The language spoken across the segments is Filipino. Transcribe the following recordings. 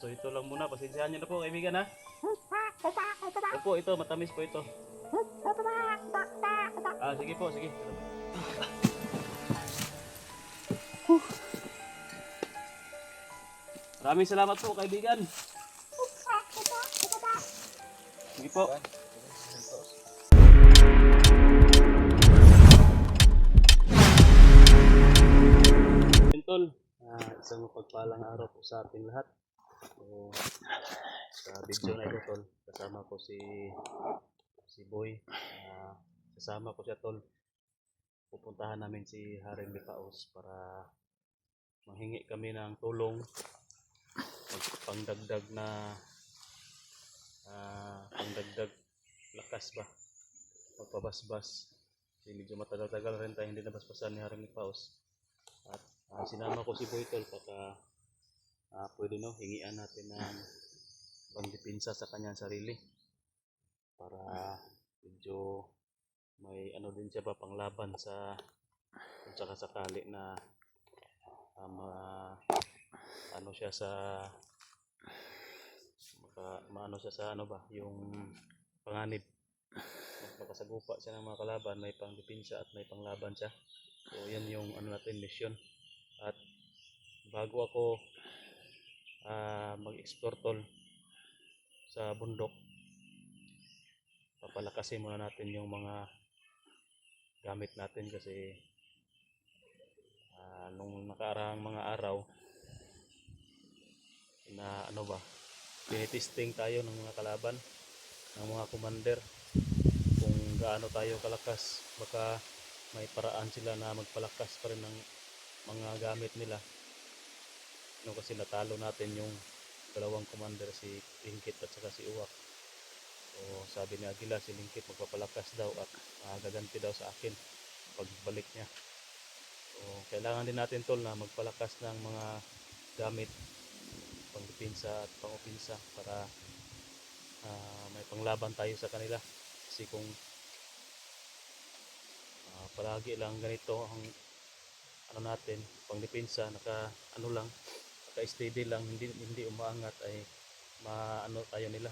So ito lang muna, pasensyahan nyo na po kaibigan ha. Opo, ito, matamis po ito. Sige po, sige. Maraming salamat po kaibigan. Sige po. Tol, isang mapagpalang araw po sa ating lahat. So, sa video na ito tol, kasama ko si Boy. Kasama ko siya tol. Pupuntahan namin si Haring Lipaos para manghingi kami ng tulong pangdagdag na pangdagdag lakas ba, magpabasbas kasi medyo matagal-tagal rin tayo hindi nabasbasan ni Haring Lipaos. At sinama ko si Boy tol baka pwede no, hingian natin ng pangdepensa sa kanyang sarili para medyo may ano din siya ba panglaban sa kung sakali na ano siya sa maano siya sa ano ba yung panganib, makasagupa siya ng mga kalaban, may pangdepensa at may panglaban siya. So yan yung ano natin mission. At bago ako mag-explore tol sa bundok, papalakasin muna natin yung mga gamit natin kasi nung nakaraang mga araw na ano ba, tinitesting tayo ng mga kalaban, ng mga commander kung gaano tayo kalakas. Baka may paraan sila na magpalakas pa rin ng mga gamit nila no, kasi natalo natin yung dalawang commander, si Lingkit at saka si Uwak. So sabi ni Agila si Lingkit magpapalakas daw at gaganti daw sa akin pagbalik niya. So kailangan din natin tol na magpalakas ng mga gamit pangdepensa at pangopinsa para may panglaban tayo sa kanila. Kasi kung palagi lang ganito ang ano natin pangdepensa, naka steady lang, hindi umaangat, ay maano tayo nila,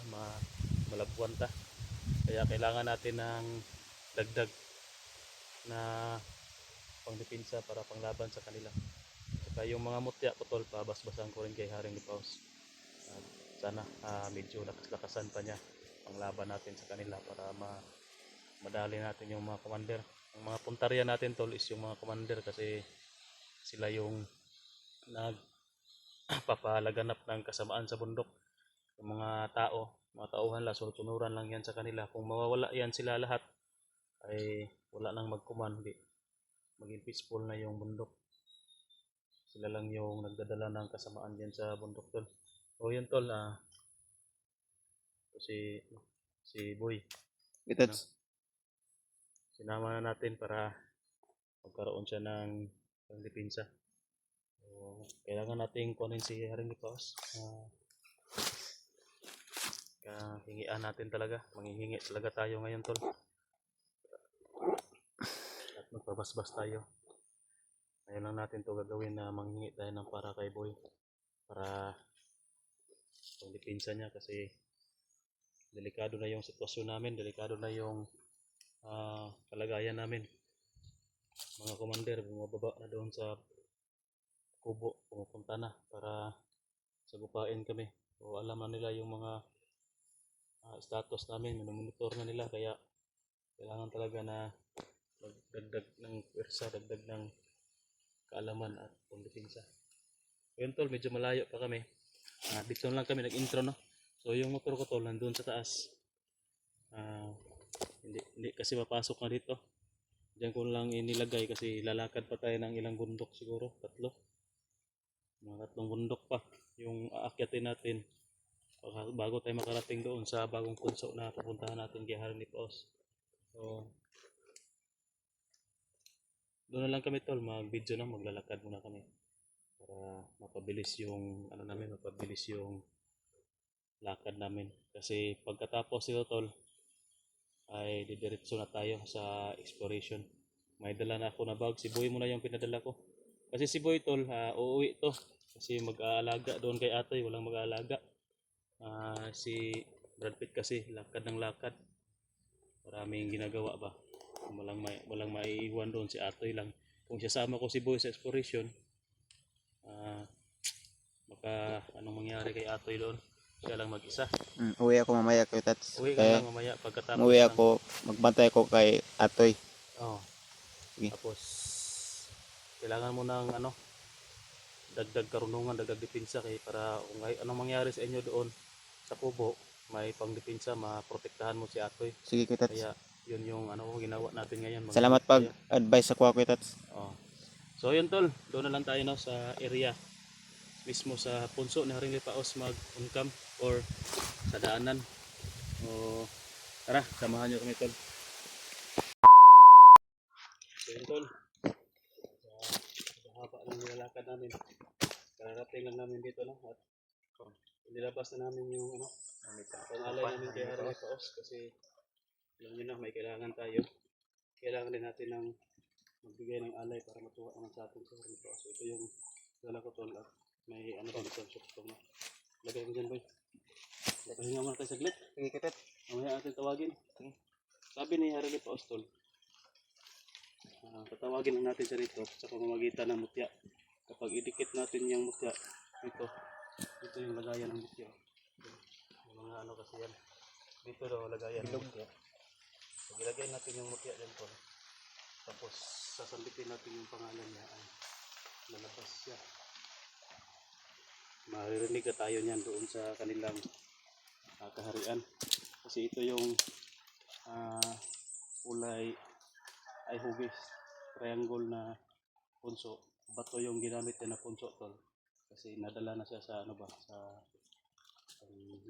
malabuan ta. Kaya kailangan natin ng dagdag na pangdepensa para panglaban sa kanila. Saka yung mga mutya ko tol, pabasbasan ko rin kay Haring Lipaos. Sana medyo lakas-lakasan pa niya panglaban natin sa kanila para madali natin yung mga commander. Ang mga puntarya natin tol is yung mga commander kasi sila yung nagpapalaganap ng kasamaan sa bundok. Yung mga tauhan lang, sunuran lang yan sa kanila. Kung mawawala yan sila lahat ay wala nang mag-command, maging peaceful na yung bundok. Sila lang yung nagdadala ng kasamaan yan sa bundok tol. O yun tol, si Boy, ano, sinama na natin para magkaroon siya ng pangdepensa. So, kailangan nating kunin si Haring Lipaos. Hingian natin talaga, manghihingi talaga tayo ngayon tol. At magpabasbas tayo. Ngayon lang natin to gagawin na manghingi tayo ng para kay Boy. Para pangdepensa niya kasi delikado na yung sitwasyon namin, delikado na yung kalagayan namin. Mga commander bumababa na doon sa kubo, pumupunta na para sagupain kami. So alam na nila yung mga status namin, minomonitor na nila, kaya kailangan talaga na magdagdag ng pwersa, dagdag ng kaalaman at pangdepensa. Yun tol, medyo malayo pa kami. Dito lang kami nag-intro no. So yung motor ko tol nandun sa taas. Hindi kasi mapasok na dito. Diyan ko lang inilagay kasi lalakad pa tayo ng ilang bundok siguro, mga tatlong bundok pa yung aakyatin natin bago tayo makarating doon sa bagong punso na pupuntahan natin kay Haring Lipaos. So doon na lang kami tol, mag-video na, maglalakad muna kami para mapabilis yung mapabilis yung lakad namin. Kasi pagkatapos ito tol ay didiretso na tayo sa exploration. May dala na ako na bag, si Boy muna yung pinadala ko. Kasi si Boy tol, uuwi to. Kasi mag-aalaga doon kay Atoy, walang mag-aalaga. Si Brad Pitt kasi lakad ng lakad. Maraming ginagawa ba. Walang maiiwan doon, si Atoy lang. Kung sasama ko si Boy sa exploration, baka anong mangyari kay Atoy doon. Siya lang mag-isa. Uwi ako mamaya kay Tats. Uwi ka Kaya lang mamaya pagkatapos uwi ng... ako, magbantay ko kay Atoy. Oh. Sige. Tapos kailangan mo ng ano, dagdag karunungan, dagdag depensa kay para kung anong mangyari sa inyo doon sa kubo, may pangdepensa, maprotektahan mo si Atoy. Sige kay Tats. Kaya yun yung ano ginawa natin ngayon. Salamat pag-advise ako kay Tats. Oh. So yun tol, doon na lang tayo no, sa area mismo sa punso ni Haring Lipaos mag-uncamp or sa daanan. O tara, samahan nyo kami tol. So yun tol, sa haba ng nilalakad namin, kararating lang namin dito no, at nilabas na namin yung ano, pangalay namin kay Haring Lipaos kasi alam nyo na may kailangan tayo. Kailangan din natin ng magbigay ng alay para matuwa naman sa atin sa Haring Lipaos. So ito yung dala ko tol, at may ano din ito, shop na. Lagay mo dyan boy. Pahinga muna tayo saglit. Sige kay Tats. Mamaya natin tawagin. Sabi ni Haring Lipaos tol, tatawagin lang natin siya dito sa pamamagitan ng mutya. Kapag idikit natin yung mutya, ito yung lagayan ng mutya. Yung mga ano kasi yan. Dito daw lagayan ng mutya. So, ilagay natin yung mutya dyan tol. Tapos sasambitin natin yung pangalan niya. Ay, lalabas siya. Maririnig na tayo niyan doon sa kanilang kaharian. Kasi ito yung kulay ay hugis, triangle na punso. Bato yung ginamit niya na punso tol. Kasi nadala na siya sa ano ba, sa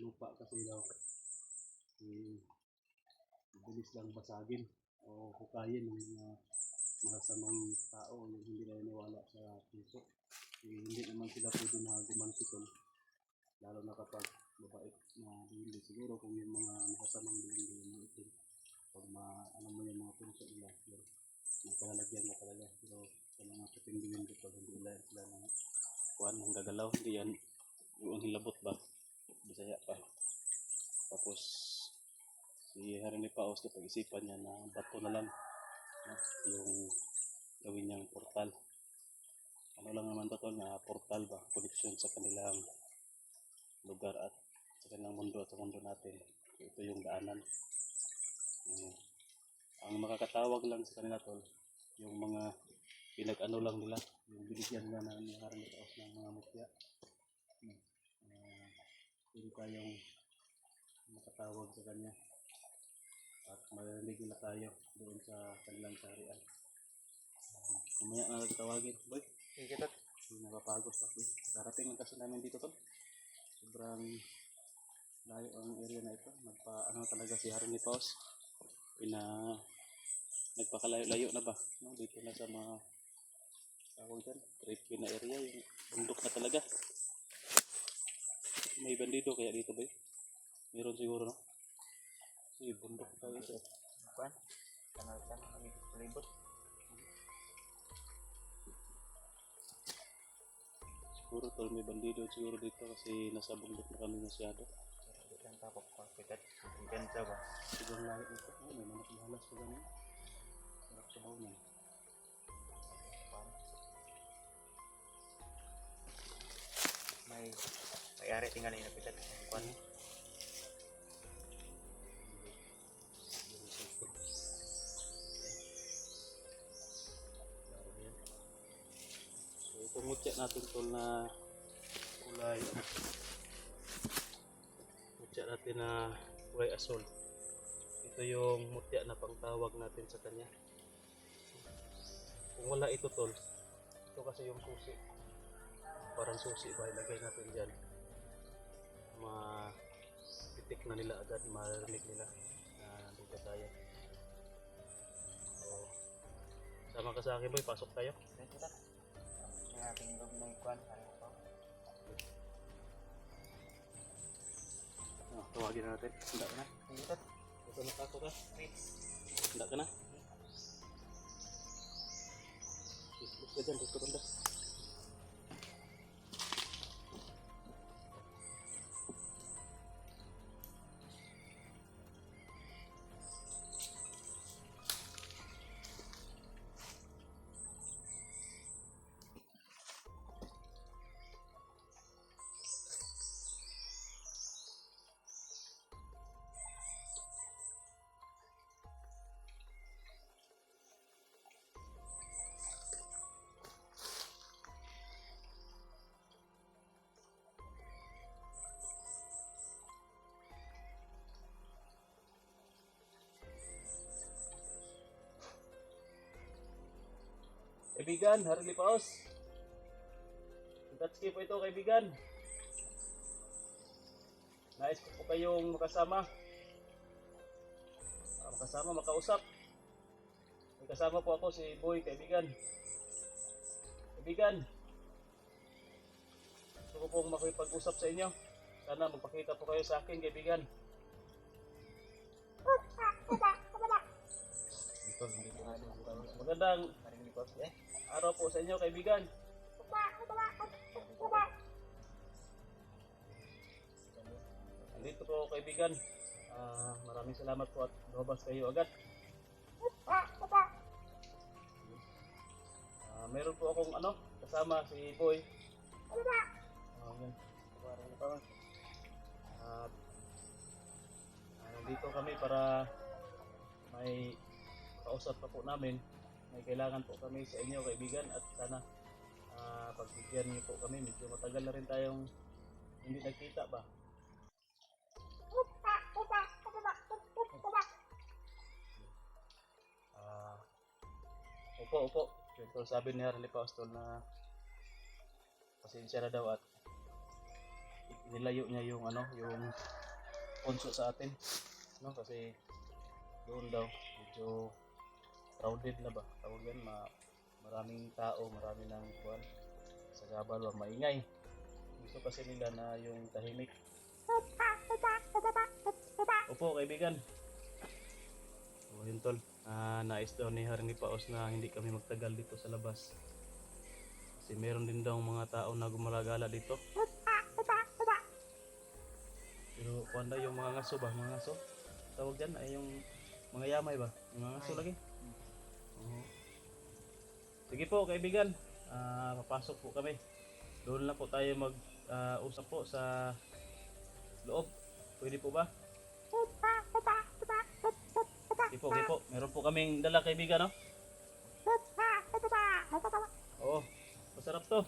lupa kasi daw. Bilis lang basagin o hukayin ng mga masasamang tao yung hindi na naniwala sa punso. Hindi naman sila pwede na gumanti tol. Lalo na kapag mabait na hindi siguro kung yung mga masasamang hindi ito. Pag ano mo yung mga punso nila, yun, magpalalagyan na talaga. Pero sa mga katingin dito, hindi sila ng kuhan, ng gagalaw. Hindi yan yung hilabot ba, Bisaya pa. Tapos si Haring Lipaos na pag-isipan niya na bato na lang yung gawin niyang portal. Ano lang naman to tol, na portal ba, connection sa kanilang lugar at sa kanilang mundo at sa mundo natin. So, ito yung daanan. Ang makakatawag lang sa kanila tol, yung mga pinag-ano lang nila, yung binigyan na ni Haring Lipaos ng mga mutya. Hindi tayong makatawag sa kanya at marinig nila tayo doon sa kanilang sarian. Mamaya na tawagin, boy. Sige kay Tats. Hindi napapagod pa. Darating lang kasi namin dito tol. Sobrang layo ang area na ito. Ano talaga si Haring Lipaos. Nagpakalayo-layo na ba? No? Dito na sa mga tawag dyan. Trippy na area. Yung bundok na talaga. May bandido kaya dito ba? Meron siguro no? Sige, bundok tayo ito. Kuan? Kanal kami palibot. Siguro tol may bandido siguro dito kasi nasa bundok na kami masyado. Diyan tapok ko kay Tats. Ganda ba? Siguro lahat ito. May manak bahalas ko ganun. Sarap sa bawang. May ari tinggal ini kay Tats. Kuan? So itong mutya natin tol na kulay mutya natin na kulay asol. Ito yung mutya na pangtawag natin sa kanya. Kung wala ito tol, ito kasi yung susi. Parang susi ba, ilagay natin dyan. Titik na nila agad, marinig nila na dito tayo. So, sama ka sa akin boy, pasok tayo. Sige Tats. Ang ating loob ng kuan. Tawagin na natin. Handa ka na? Sige Tats. Ito na ako ka? Handa ka na? Bus ka dyan, bus ka banda. kaibigan, Harley Paos. Tatski po ito kaibigan. Nais ko po kayong makasama. Makausap. May kasama po ako si Boy, kaibigan. Kaibigan, gusto ko pong makipag-usap sa inyo. Sana magpakita po kayo sa akin, kaibigan. Magandang araw po sa inyo, kaibigan. Andito po, kaibigan. Maraming salamat po at lumabas kayo agad. Meron po akong kasama si Boy. Yan. At nandito kami para may kausap pa po namin. May kailangan po kami sa inyo, kaibigan, at sana pagbigyan niyo po kami. Medyo matagal na rin tayong hindi nagkita ba. Opo. Ito sabi ni Harley Paos tol na pasensya na daw at nilayo niya yung yung punso sa atin, no, kasi doon daw medyo crowded na ba, tawag yan, maraming tao, marami ng kuwan sa gabal ba, maingay. Gusto kasi nila na yung tahimik. Opo, kaibigan. Yun tol, nais daw ni Harley Paos na hindi kami magtagal dito sa labas kasi meron din daw mga tao na gumalagala dito. Pero kuwan daw yung mga ngaso ba, mga ngaso tawag dyan ay yung mga yamay ba, yung mga ngaso lagi. Sige po kaibigan, papasok po kami. Doon lang po tayo mag-usap po sa loob. Pwede po ba? Sige po. Meron po kaming dala kaibigan, no? Oo, masarap to.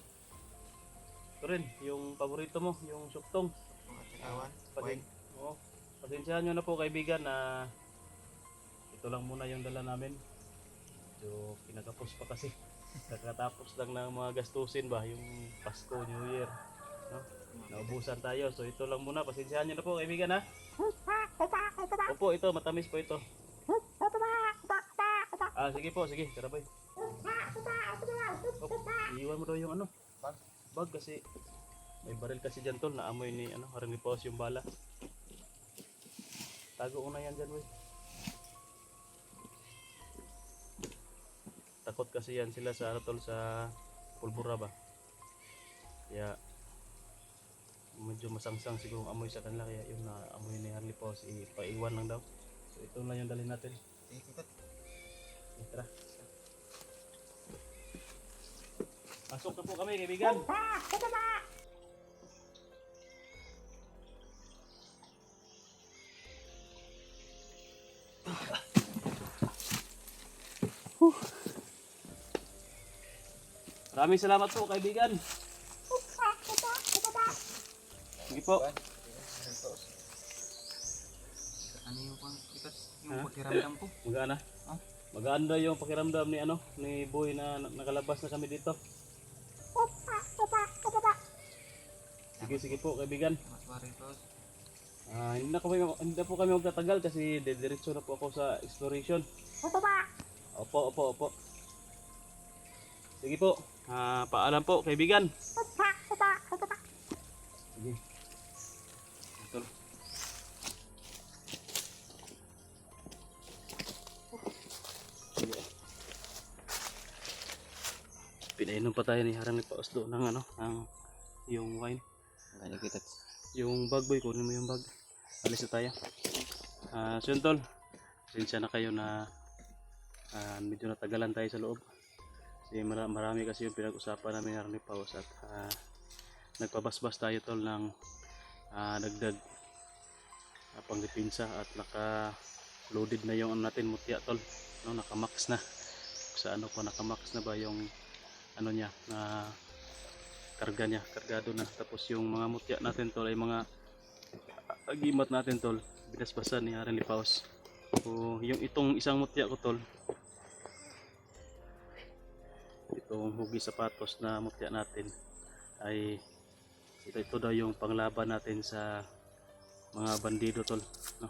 Ito rin, yung paborito mo, yung suktong. Oo, pasensyahan nyo na po kaibigan na ito lang muna yung dala namin. So, pinagapos pa kasi. Nakatapos lang ng mga gastusin ba, yung Pasko, New Year. No? Naubusan tayo. So, ito lang muna. Pasensyahan nyo na po kaibigan, ha? Opo, ito, matamis po ito. Sige po, sige, tara boy. Iiwan mo daw yung bag kasi may baril kasi dyan tol, naamoy ni Harley Paos yung bala. Tago ko na yan dyan boy. Takot kasi yan sila sa tol, sa pulbura ba. Kaya medyo masangsang siguro amoy sa kanila, kaya yung naamoy ni Harley Paos ipaiwan lang daw. So ito na yung dalhin natin. Tara. Pasok na po kami kaibigan. Maraming salamat po kaibigan. Sige po. Ano yung pakiramdam ko? Magana? Maganda yung pakiramdam ni Boy na nakalabas na kami dito. Sige po kaibigan. Hindi na po kami magtatagal kasi diretso na po ako sa exploration. Opo. Sige po. Paalam po kaibigan. Sige. Betul. Pinainom pa tayo ni Harley Paos doon ng yung wine. Yung bag boy, kunin mo yung bag. Alis na tayo. So yun tol, pasensya na kayo na medyo natagalan tayo sa loob. Kasi marami kasi yung pinag-usapan namin ni Harley Paos at nagpabasbas tayo tol ng dagdag pangdipinsa at naka-loaded na yung natin mutya tol. No, naka-max na. Sa naka-max na ba yung niya na karga niya, kargado na. Tapos yung mga mutya natin tol ay mga agimat natin tol, binasbasan ni Harley Paos. So yung itong isang mutya ko tol, itong hugi sapatos na mutya natin ay ito daw yung panglaban natin sa mga bandido tol, no?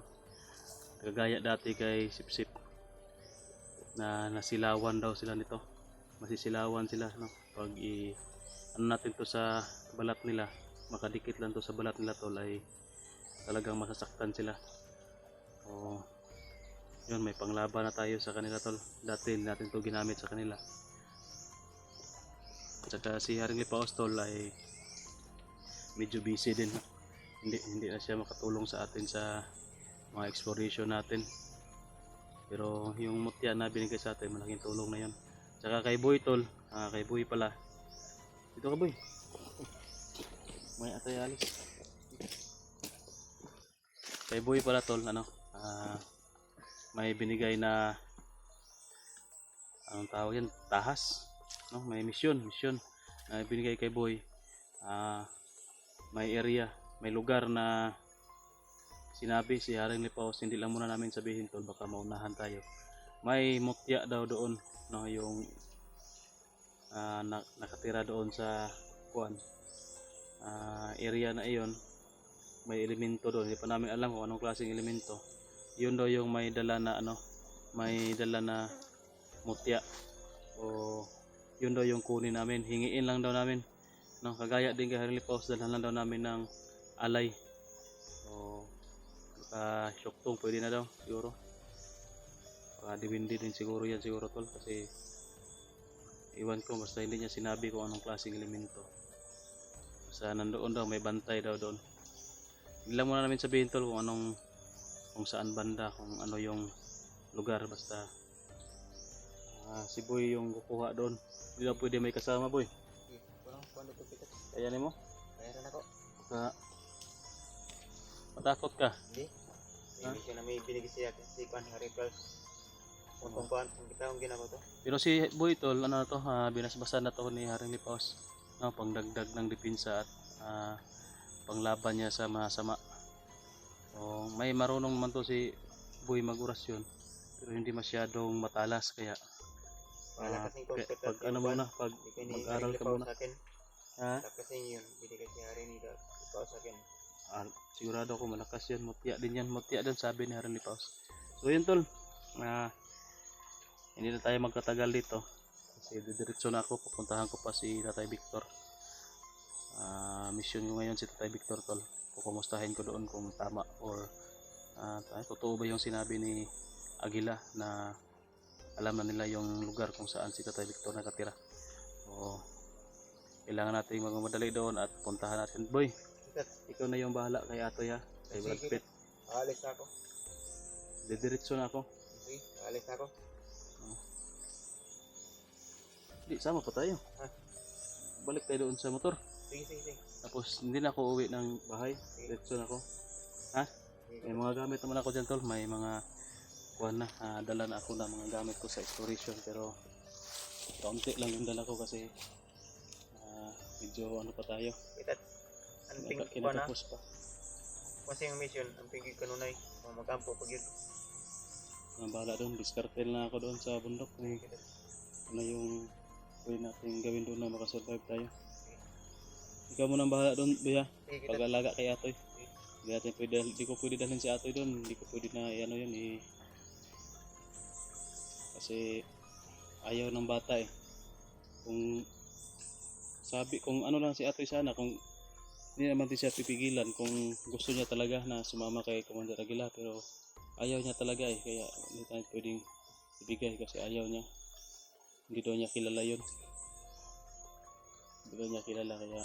Kagaya dati kay Sipsip na nasilawan daw sila nito, masisilawan sila, no? Pag ano natin to sa balat nila, makadikit lang to sa balat nila tol, ay talagang masasaktan sila. O yun, may panglaban na tayo sa kanila tol. Dati hindi natin to ginamit sa kanila. At saka si Haring Lipaos tol ay medyo busy din, hindi na siya makatulong sa atin sa mga exploration natin, pero yung mutya na binigay sa atin, malaking tulong na yun. Saka kay Boy tol, kay Boy pala, dito ka Boy, may atay alis. Kay Boy pala tol, ano, may binigay na anong tawag yan, tahas, no? May mission na binigay kay Boy. May area, may lugar na sinabi si Haring Lipaos, hindi lang muna namin sabihin tol, baka maunahan tayo. May mutya daw doon, no, yung nakatira doon sa kuan area na iyon. May elemento doon, hindi pa namin alam kung anong klaseng elemento. Yun daw yung may dala na ano, may dala na mutya, o yun daw yung kunin namin, hingiin lang daw namin, no? Kagaya din kay Haring Lipaos, dalhan lang daw namin ng alay, o syuktong pwede na daw siguro, diwindi din siguro yan siguro tol, kasi iwan ko, basta hindi niya sinabi kung anong klaseng elemento. Basta nandoon daw, may bantay daw doon. Hindi lang muna namin sabihin tol kung saan banda, kung ano yung lugar, basta si Boy yung kukuha doon. Hindi daw pwede may kasama Boy. Kaya mo? Mayroon ako. Matakot ka? Hindi. May mission na may binigay siya si Kwan Harry Plus. Kung kita ang ginawa to. Pero si Boy tol, ano na to, binasbasan na to ni Haring Lipaos, no, pangdagdag ng depensa at panglaban niya sa masama. So, may marunong man to si Boy mag-orasyon, pero hindi masyadong matalas, kaya pag ano muna, pag mag-aral ka muna. Kasi yun, binigay si Haring Lipaos sa akin. Sigurado ako malakas yan, mutya din yan, mutya din sabi ni Haring Lipaos. So yun tol, hindi na tayo magkatagal dito kasi didiretso na ako, pupuntahan ko pa si Tatay Victor. Mission ko ngayon si Tatay Victor tol, kukumustahin ko doon kung tama or totoo ba yung sinabi ni Aguila na alam na nila yung lugar kung saan si Tatay Victor nakatira. So kailangan natin magmamadali doon at puntahan natin. Boy, ikaw na yung bahala kay Atoy, kay Brad Pitt. Aalis na ako. Didiretso na ako. Sige, aalis na ako. Di, sama pa tayo. Balik tayo doon sa motor. Sige. Tapos hindi na ako uwi ng bahay. Diretso na ako. May mga gamit naman ako dyan tol. May mga kuwan na. Dala na ako na mga gamit ko sa exploration. Pero kaunti lang yung dala ko kasi medyo ano pa tayo. Ang tingin ko na. Kinatapos pa. Kasi yung mission, ang tingin ko nun ay magampo pag yun. Ang bahala doon. Discarded na ako doon sa bundok. Ano yung pwede natin gawin doon na makasurvive tayo. Ikaw mo nang bahala doon, Buya. Pag-alaga kay Atoy. Hindi ko pwede dalhin si Atoy doon. Hindi ko pwede na ano yun kasi ayaw ng bata kung ano lang si Atoy sana, kung hindi naman din siya pipigilan kung gusto niya talaga na sumama kay Commander Aguila, pero ayaw niya talaga kaya hindi tayo pwedeng ibigay kasi ayaw niya. Hindi daw niya kilala yun. Hindi daw niya kilala kaya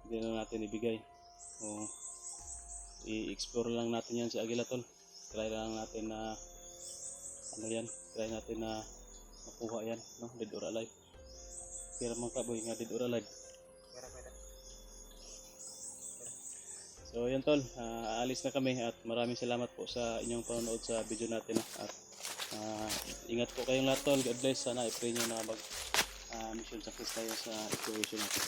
hindi na natin ibigay. So, i-explore lang natin yan si Aguila tol. Try lang natin na try natin na makuha yan, no? Dead or alive. Kaya mga kaboy nga dead or alive. So yan tol, aalis na kami at maraming salamat po sa inyong panonood sa video natin. At ingat po kayong lahat tol. God bless. Sana i-pray nyo na mag mission success tayo sa exploration natin.